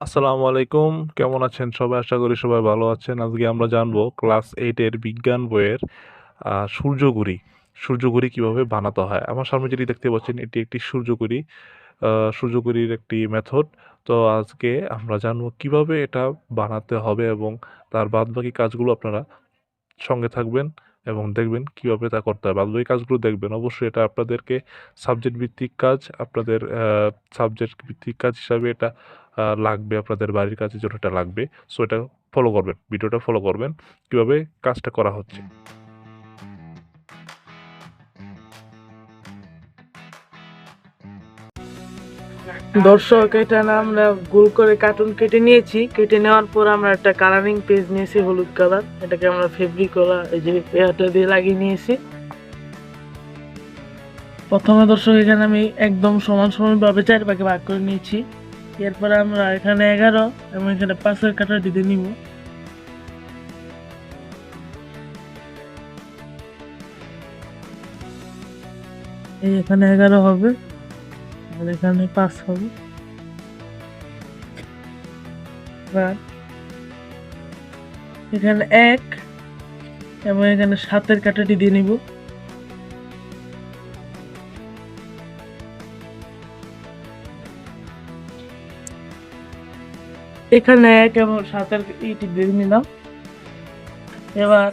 আসসালামু আলাইকুম। কেমন আছেন সবাই? আশা করি সবাই ভালো আছেন। আজকে আমরা জানবো ক্লাস 8 এর বিজ্ঞান বইয়ের সূর্যঘুড়ি। সূর্যঘুড়ি কিভাবে বানাতে হয়? আমার সামনে যেটি দেখতে পাচ্ছেন এটি একটি সূর্যঘুড়ি। সূর্যঘুড়ির একটি মেথড। তো আজকে আমরা জানবো কিভাবে এটা বানাতে হবে এবং তার বাদবাকি কাজগুলো আপনারা সঙ্গে থাকবেন এবং দেখবেন কিভাবে তা করতে হয়। বাদবাকি কাজগুলো দেখবেন। অবশ্যই এটা আপনাদেরকে সাবজেক্ট ভিত্তিক কাজ, আপনাদের সাবজেক্ট ভিত্তিক কাজ হিসাবে এটা লাগবে, আপনাদের বাড়ির কাজের জন্য এটা লাগবে। সো এটা ফলো করবেন। ভিডিওটা ফলো করবেন কিভাবে কাজটা করা হচ্ছে। দর্শক, এটা না আমরা গোল করে কার্টুন কেটে নিয়েছি। কেটে নেওয়ার পর আমরা একটা কালারিং পেজ নিয়েছি, হলুদ কালার। এটাকে আমরা ফেব্রিক করা এই যে পেয়ারটা দিয়ে লাগিয়ে নিয়েছি। প্রথমে দর্শক এখানে আমি একদম সমান সমান ভাবে 4 ভাগে ভাগ করে নিয়েছি। এরপরে আমরা এখানে 11 এবং এখানে 5-এর কাটা দিতে নিব। এই এখানে 11 হবে আর এখানে 5 হবে। আর এখানে 1 এবং এখানে 7-এর কাটাটি দিয়ে নিব। এখানে 1 এবং 7-এর ইটি দিয়ে নিলাম। এবার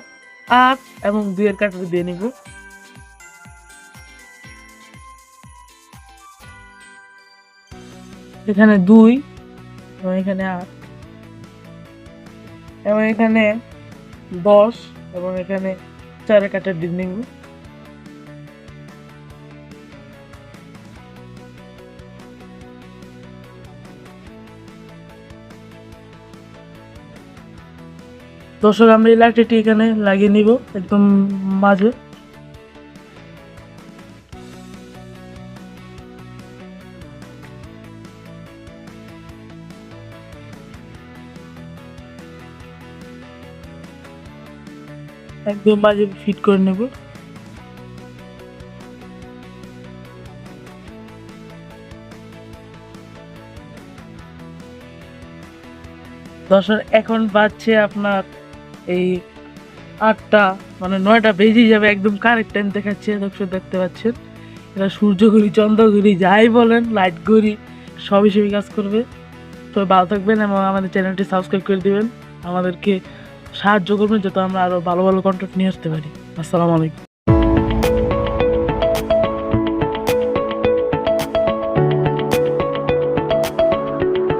8 এবং 2-এর কাটাটি দিয়ে নিব। এখানে 2 এবং এখানে 8 এবং এখানে 10 এবং এখানে 4-এর কাটা দিয়ে নিব। দর্শক, আমরা এই লাঠিটি এখানে লাগিয়ে নিব একদম মাঝে। একদম মাঝে ফিট করে নেব। দর্শক, এখন বাজছে আপনার এই 8টা, মানে 9টা বেজে যাবে, একদম কারেক্ট টাইম দেখাচ্ছে। দর্শক দেখতে পাচ্ছেন, এটা সূর্য ঘড়ি, চন্দ্র ঘড়ি, যাই বলেন, লাইট ঘড়ি, সবই সবই কাজ করবে। তো ভালো থাকবেন এবং আমাদের চ্যানেলটি সাবস্ক্রাইব করে দিবেন। আমাদেরকে সাহায্য করবেন যাতে আমরা আরো ভালো ভালো কন্টেন্ট নিয়ে আসতে পারি। আসসালামু আলাইকুম।